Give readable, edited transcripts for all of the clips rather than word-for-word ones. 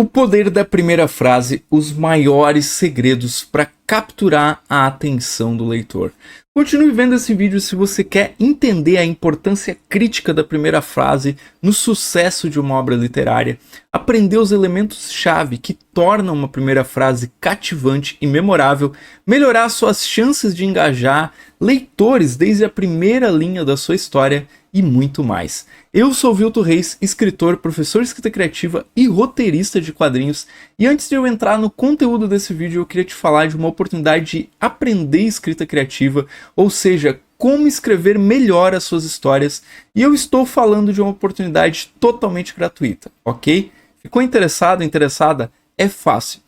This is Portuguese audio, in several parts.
O poder da primeira frase, os maiores segredos para capturar a atenção do leitor. Continue vendo esse vídeo se você quer entender a importância crítica da primeira frase no sucesso de uma obra literária, aprender os elementos-chave que tornam uma primeira frase cativante e memorável, melhorar suas chances de engajar leitores desde a primeira linha da sua história e muito mais. Eu sou Vilto Reis, escritor, professor de escrita criativa e roteirista de quadrinhos, e antes de eu entrar no conteúdo desse vídeo, eu queria te falar de uma oportunidade de aprender escrita criativa, ou seja, como escrever melhor as suas histórias, e eu estou falando de uma oportunidade totalmente gratuita, ok? Ficou interessado, interessada? É fácil.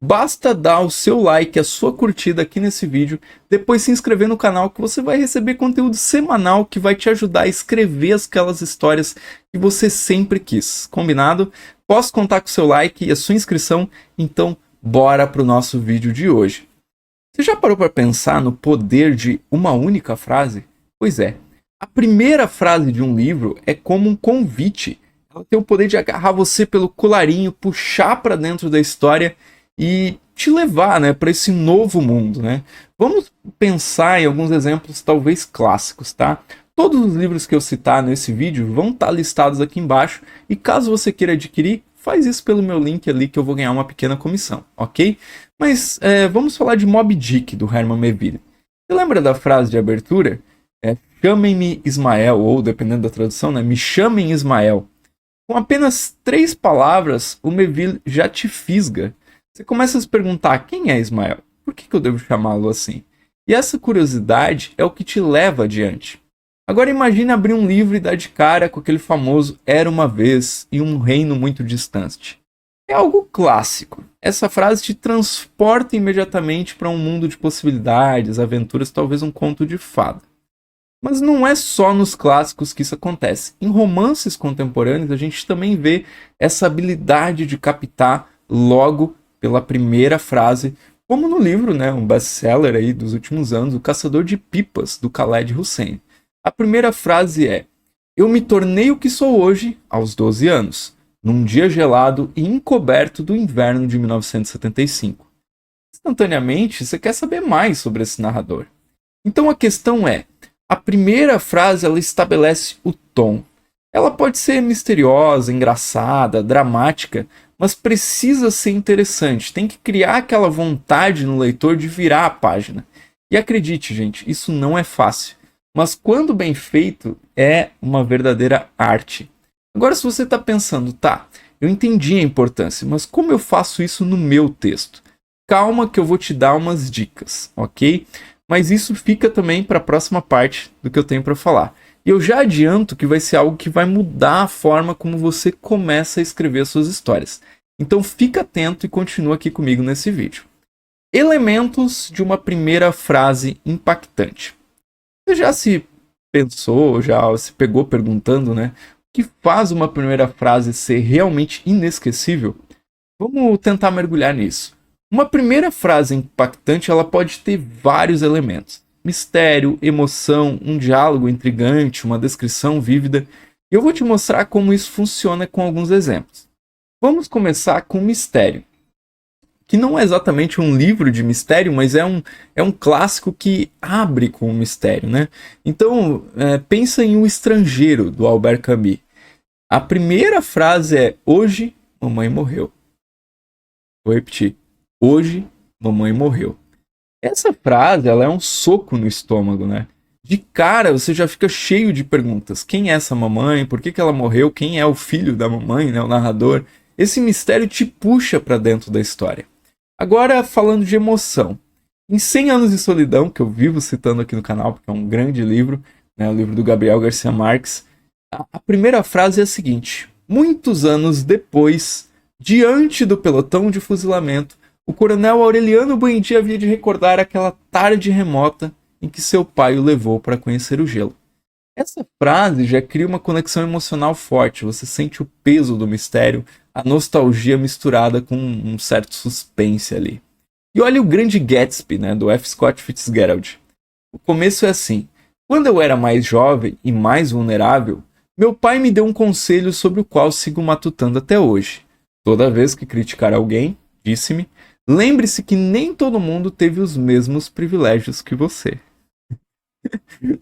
Basta dar o seu like, a sua curtida aqui nesse vídeo, depois se inscrever no canal que você vai receber conteúdo semanal que vai te ajudar a escrever aquelas histórias que você sempre quis. Combinado? Posso contar com o seu like e a sua inscrição? Então bora para o nosso vídeo de hoje. Você já parou para pensar no poder de uma única frase? Pois é, a primeira frase de um livro é como um convite. Ela tem o poder de agarrar você pelo colarinho, puxar para dentro da história e te levar, para esse novo mundo, Vamos pensar em alguns exemplos talvez clássicos, tá? Todos os livros que eu citar nesse vídeo vão estar listados aqui embaixo e caso você queira adquirir, faz isso pelo meu link ali que eu vou ganhar uma pequena comissão, ok? Mas vamos falar de Moby Dick, do Herman Melville. Você lembra da frase de abertura? Chamem-me Ismael, ou dependendo da tradução, me chamem Ismael. Com apenas 3 palavras, o Melville já te fisga. Você começa a se perguntar, quem é Ismael? Por que eu devo chamá-lo assim? E essa curiosidade é o que te leva adiante. Agora imagine abrir um livro e dar de cara com aquele famoso Era uma vez em um reino muito distante. É algo clássico. Essa frase te transporta imediatamente para um mundo de possibilidades, aventuras, talvez um conto de fada. Mas não é só nos clássicos que isso acontece. Em romances contemporâneos a gente também vê essa habilidade de captar logo pela primeira frase, como no livro, um best-seller aí dos últimos anos, O Caçador de Pipas, do Khaled Hosseini. A primeira frase é: eu me tornei o que sou hoje aos 12 anos, num dia gelado e encoberto do inverno de 1975. Instantaneamente, você quer saber mais sobre esse narrador. Então a questão é, a primeira frase ela estabelece o tom. Ela pode ser misteriosa, engraçada, dramática, mas precisa ser interessante. Tem que criar aquela vontade no leitor de virar a página. E acredite, gente, isso não é fácil. Mas quando bem feito, é uma verdadeira arte. Agora, se você está pensando, eu entendi a importância, mas como eu faço isso no meu texto? Calma que eu vou te dar umas dicas, ok? Mas isso fica também para a próxima parte do que eu tenho para falar. E eu já adianto que vai ser algo que vai mudar a forma como você começa a escrever as suas histórias. Então fica atento e continua aqui comigo nesse vídeo. Elementos de uma primeira frase impactante. Você já se pensou, já se pegou perguntando, o que faz uma primeira frase ser realmente inesquecível? Vamos tentar mergulhar nisso. Uma primeira frase impactante ela pode ter vários elementos. Mistério, emoção, um diálogo intrigante, uma descrição vívida. E eu vou te mostrar como isso funciona com alguns exemplos. Vamos começar com mistério. Que não é exatamente um livro de mistério, mas é um clássico que abre com um mistério, Então, pensa em O Estrangeiro, do Albert Camus. A primeira frase é: hoje, mamãe morreu. Vou repetir. Hoje, mamãe morreu. Essa frase ela é um soco no estômago, De cara você já fica cheio de perguntas. Quem é essa mamãe? Por que ela morreu? Quem é o filho da mamãe, o narrador? Esse mistério te puxa para dentro da história. Agora, falando de emoção. Em 100 Anos de Solidão, que eu vivo citando aqui no canal, porque é um grande livro, o livro do Gabriel Garcia Marques, a primeira frase é a seguinte: muitos anos depois, diante do pelotão de fuzilamento, o coronel Aureliano Buendia havia de recordar aquela tarde remota em que seu pai o levou para conhecer o gelo. Essa frase já cria uma conexão emocional forte, você sente o peso do mistério, a nostalgia misturada com um certo suspense ali. E olha o Grande Gatsby, do F. Scott Fitzgerald. O começo é assim: quando eu era mais jovem e mais vulnerável, meu pai me deu um conselho sobre o qual sigo matutando até hoje. Toda vez que criticar alguém, disse-me, lembre-se que nem todo mundo teve os mesmos privilégios que você.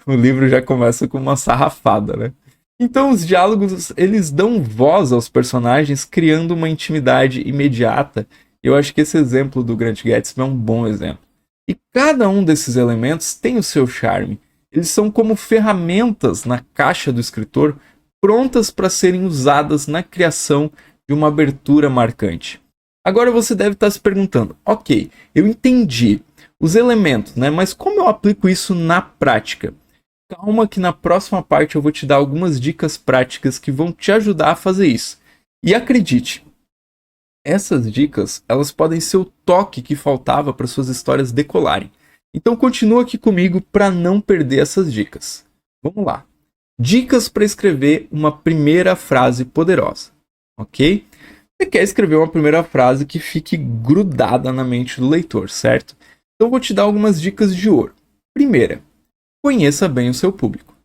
O livro já começa com uma sarrafada, né? Então os diálogos, eles dão voz aos personagens, criando uma intimidade imediata. Eu acho que esse exemplo do Grant Gatsby é um bom exemplo. E cada um desses elementos tem o seu charme. Eles são como ferramentas na caixa do escritor, prontas para serem usadas na criação de uma abertura marcante. Agora você deve estar se perguntando, ok, eu entendi os elementos, né? Mas como eu aplico isso na prática? Calma que na próxima parte eu vou te dar algumas dicas práticas que vão te ajudar a fazer isso. E acredite, essas dicas, elas podem ser o toque que faltava para suas histórias decolarem. Então continua aqui comigo para não perder essas dicas. Vamos lá. Dicas para escrever uma primeira frase poderosa, ok? Você quer escrever uma primeira frase que fique grudada na mente do leitor, certo? Então vou te dar algumas dicas de ouro. Primeira, conheça bem o seu público.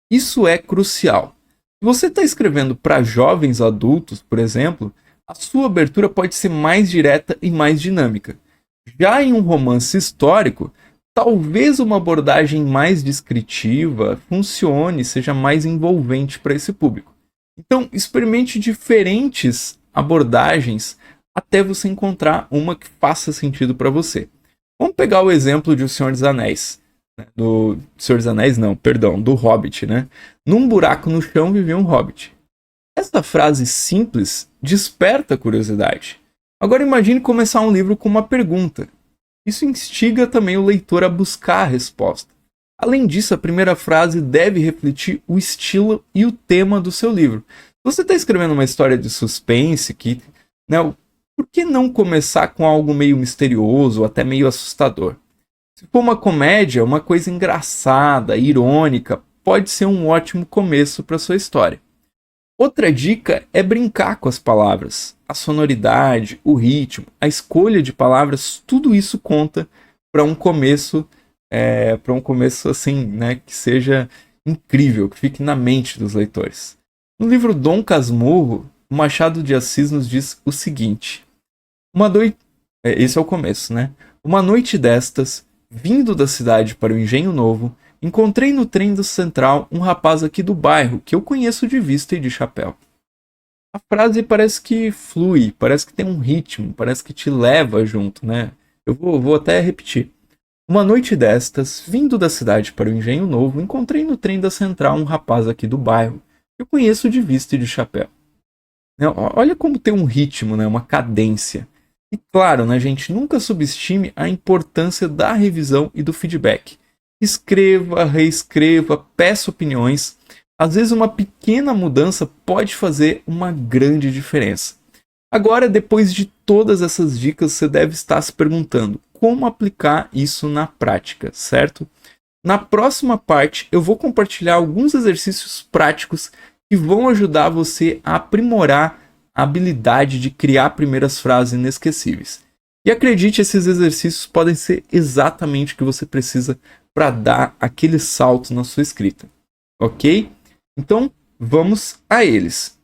Isso é crucial. Se você está escrevendo para jovens adultos, por exemplo, a sua abertura pode ser mais direta e mais dinâmica. Já em um romance histórico, talvez uma abordagem mais descritiva funcione, seja mais envolvente para esse público. Então, experimente diferentes abordagens até você encontrar uma que faça sentido para você. Vamos pegar o exemplo de O Senhor dos Anéis. Do Senhor dos Anéis, não, perdão, do Hobbit, né? Num buraco no chão vivia um Hobbit. Essa frase simples desperta curiosidade. Agora imagine começar um livro com uma pergunta. Isso instiga também o leitor a buscar a resposta. Além disso, a primeira frase deve refletir o estilo e o tema do seu livro. Se você está escrevendo uma história de suspense, por que não começar com algo meio misterioso, até meio assustador? Se for uma comédia, uma coisa engraçada, irônica, pode ser um ótimo começo para sua história. Outra dica é brincar com as palavras. A sonoridade, o ritmo, a escolha de palavras, tudo isso conta para um começo, assim, né, que seja incrível, que fique na mente dos leitores. No livro Dom Casmurro, Machado de Assis nos diz o seguinte: esse é o começo, né? Uma noite destas, vindo da cidade para o Engenho Novo, encontrei no trem do Central um rapaz aqui do bairro que eu conheço de vista e de chapéu. A frase parece que flui, parece que tem um ritmo, parece que te leva junto, né? Eu vou até repetir. Uma noite destas, vindo da cidade para o Engenho Novo, encontrei no trem da Central um rapaz aqui do bairro que eu conheço de vista e de chapéu. Olha como tem um ritmo, né? Uma cadência. E claro, né, gente, nunca subestime a importância da revisão e do feedback. Escreva, reescreva, peça opiniões. Às vezes uma pequena mudança pode fazer uma grande diferença. Agora, depois de todas essas dicas, você deve estar se perguntando como aplicar isso na prática, certo? Na próxima parte, eu vou compartilhar alguns exercícios práticos que vão ajudar você a aprimorar a habilidade de criar primeiras frases inesquecíveis. E acredite, esses exercícios podem ser exatamente o que você precisa para dar aquele salto na sua escrita, ok? Então, vamos a eles.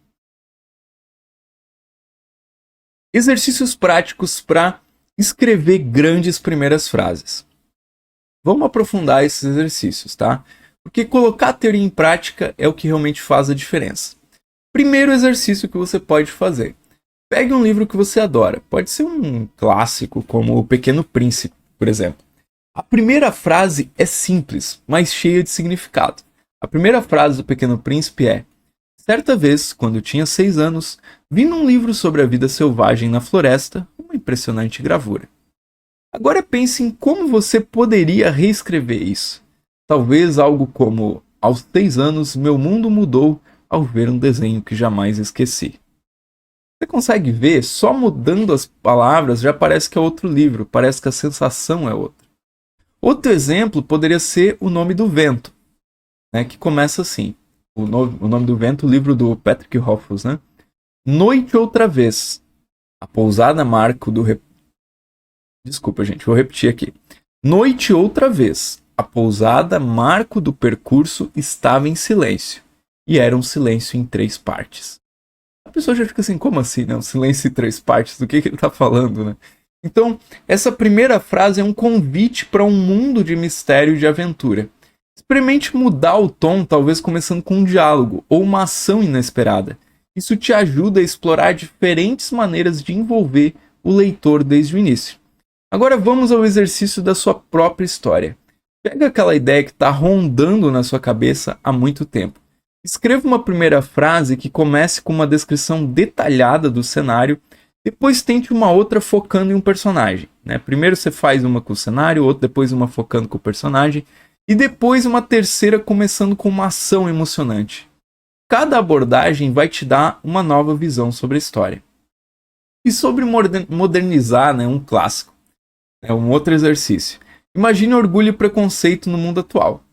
Exercícios práticos para escrever grandes primeiras frases. Vamos aprofundar esses exercícios, tá? Porque colocar a teoria em prática é o que realmente faz a diferença. Primeiro exercício que você pode fazer. Pegue um livro que você adora. Pode ser um clássico, como O Pequeno Príncipe, por exemplo. A primeira frase é simples, mas cheia de significado. A primeira frase do Pequeno Príncipe é: certa vez, quando eu tinha 6 anos, vi num livro sobre a vida selvagem na floresta uma impressionante gravura. Agora pense em como você poderia reescrever isso. Talvez algo como: aos 6 anos, meu mundo mudou ao ver um desenho que jamais esqueci. Você consegue ver? Só mudando as palavras já parece que é outro livro, parece que a sensação é outra. Outro exemplo poderia ser O Nome do Vento, né, que começa assim. O Nome do Vento, o livro do Patrick Rothfuss, né? Noite outra vez. A pousada Marco do... Desculpa, gente, vou repetir aqui. Noite outra vez. A pousada Marco do percurso estava em silêncio. E era um silêncio em 3 partes. a pessoa já fica assim, como assim, né? Um silêncio em 3 partes, do que ele tá falando, né? Então, essa primeira frase é um convite para um mundo de mistério e de aventura. Experimente mudar o tom, talvez começando com um diálogo ou uma ação inesperada. Isso te ajuda a explorar diferentes maneiras de envolver o leitor desde o início. Agora vamos ao exercício da sua própria história. Pega aquela ideia que está rondando na sua cabeça há muito tempo. Escreva uma primeira frase que comece com uma descrição detalhada do cenário, depois tente uma outra focando em um personagem, né? Primeiro você faz uma com o cenário, outra depois uma focando com o personagem, e depois uma terceira começando com uma ação emocionante. Cada abordagem vai te dar uma nova visão sobre a história. E sobre modernizar, né, um clássico, é um outro exercício. Imagine Orgulho e Preconceito no mundo atual.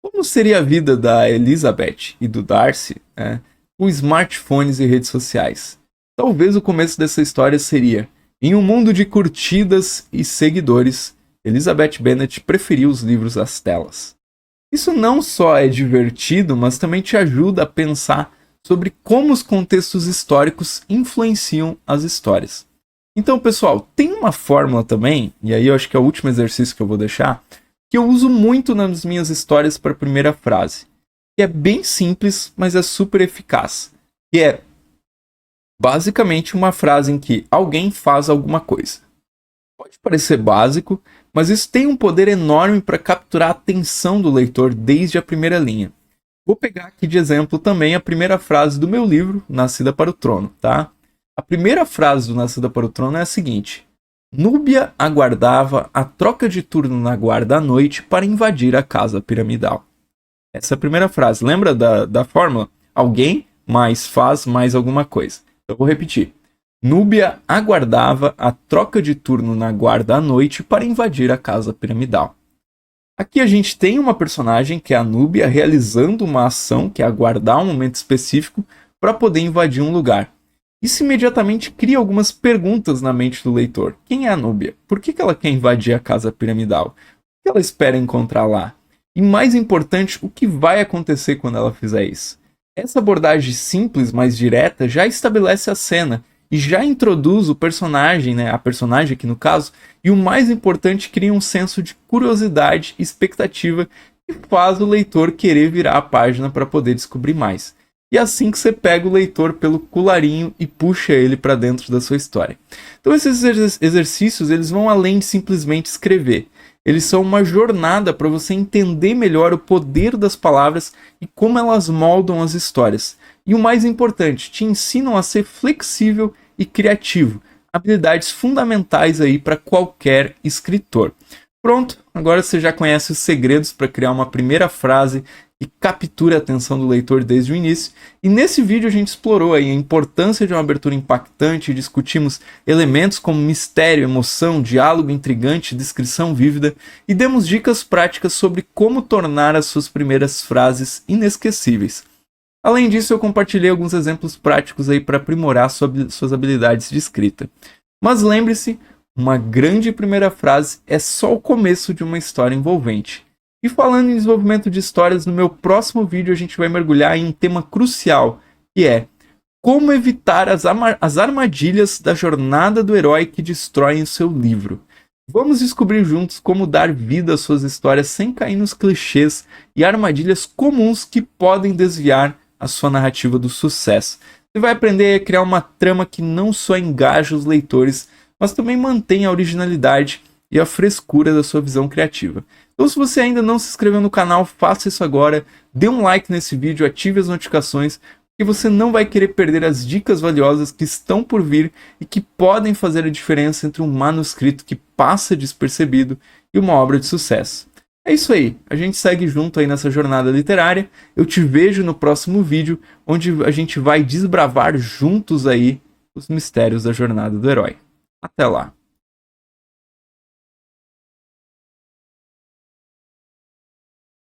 Como seria a vida da Elizabeth e do Darcy, né, com smartphones e redes sociais? Talvez o começo dessa história seria: em um mundo de curtidas e seguidores, Elizabeth Bennet preferiu os livros às telas. Isso não só é divertido, mas também te ajuda a pensar sobre como os contextos históricos influenciam as histórias. Então, pessoal, tem uma fórmula também, e aí eu acho que é o último exercício que eu vou deixar, que eu uso muito nas minhas histórias para a primeira frase, que é bem simples, mas é super eficaz, que é basicamente uma frase em que alguém faz alguma coisa. Pode parecer básico, mas isso tem um poder enorme para capturar a atenção do leitor desde a primeira linha. Vou pegar aqui de exemplo também a primeira frase do meu livro, Nascida para o Trono, tá? A primeira frase do Nascida para o Trono é a seguinte: Núbia aguardava a troca de turno na guarda à noite para invadir a casa piramidal. Essa é a primeira frase. Lembra da fórmula? Alguém mais faz mais alguma coisa. Eu vou repetir. Núbia aguardava a troca de turno na guarda à noite para invadir a casa piramidal. Aqui a gente tem uma personagem, que é a Núbia, realizando uma ação, que é aguardar um momento específico para poder invadir um lugar. Isso imediatamente cria algumas perguntas na mente do leitor. Quem é a Núbia? Por que ela quer invadir a casa piramidal? O que ela espera encontrar lá? E mais importante, o que vai acontecer quando ela fizer isso? Essa abordagem simples, mas direta, já estabelece a cena e já introduz o personagem, né, a personagem aqui no caso, e o mais importante, cria um senso de curiosidade e expectativa que faz o leitor querer virar a página para poder descobrir mais. E é assim que você pega o leitor pelo colarinho e puxa ele para dentro da sua história. Então esses exercícios, eles vão além de simplesmente escrever. Eles são uma jornada para você entender melhor o poder das palavras e como elas moldam as histórias. E o mais importante, te ensinam a ser flexível e criativo. Habilidades fundamentais aí para qualquer escritor. Pronto, agora você já conhece os segredos para criar uma primeira frase e captura a atenção do leitor desde o início. E nesse vídeo a gente explorou aí a importância de uma abertura impactante, discutimos elementos como mistério, emoção, diálogo intrigante, descrição vívida e demos dicas práticas sobre como tornar as suas primeiras frases inesquecíveis. Além disso, eu compartilhei alguns exemplos práticos aí para aprimorar suas habilidades de escrita. Mas lembre-se, uma grande primeira frase é só o começo de uma história envolvente. E falando em desenvolvimento de histórias, no meu próximo vídeo a gente vai mergulhar em um tema crucial, que é como evitar as armadilhas da jornada do herói que destroem o seu livro. Vamos descobrir juntos como dar vida às suas histórias sem cair nos clichês e armadilhas comuns que podem desviar a sua narrativa do sucesso. Você vai aprender a criar uma trama que não só engaja os leitores, mas também mantém a originalidade e a frescura da sua visão criativa. Então, se você ainda não se inscreveu no canal, faça isso agora, dê um like nesse vídeo, ative as notificações, porque você não vai querer perder as dicas valiosas que estão por vir e que podem fazer a diferença entre um manuscrito que passa despercebido e uma obra de sucesso. É isso aí, a gente segue junto aí nessa jornada literária. Eu te vejo no próximo vídeo, onde a gente vai desbravar juntos aí os mistérios da jornada do herói. Até lá!